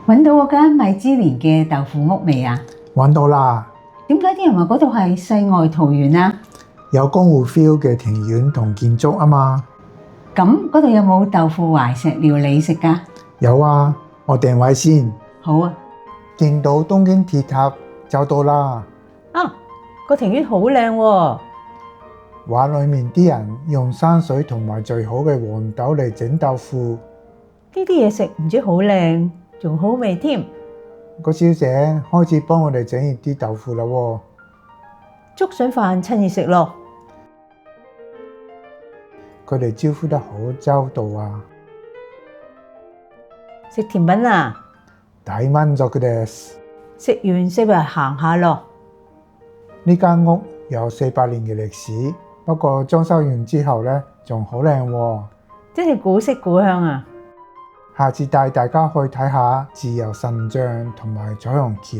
揾到嗰間米芝蓮嘅豆腐屋未啊？揾到啦，點解啲人話嗰度係世外桃源啊？有江湖 feel 嘅庭院同建築啊嘛。咁嗰度有冇豆腐懷石料理食㗎？有啊，我訂位先。好啊！見到東京鐵塔就到啦。啊，個庭院好靚喎！畫裡面啲人用山水同埋最好嘅黃豆嚟整豆腐。呢啲嘢食唔止好靚，仲好味添。個小姐開始幫我哋整熱啲豆腐啦喎。粥筍飯趁熱食咯。佢哋招呼得好周到啊！食甜品啊！大滿足です。食完四圍行下咯。呢間屋有400年嘅歷史，不過裝修完之後呢，仲好靚喎。真係古色古香啊！下次帶大家去睇下自由神像同埋彩虹橋。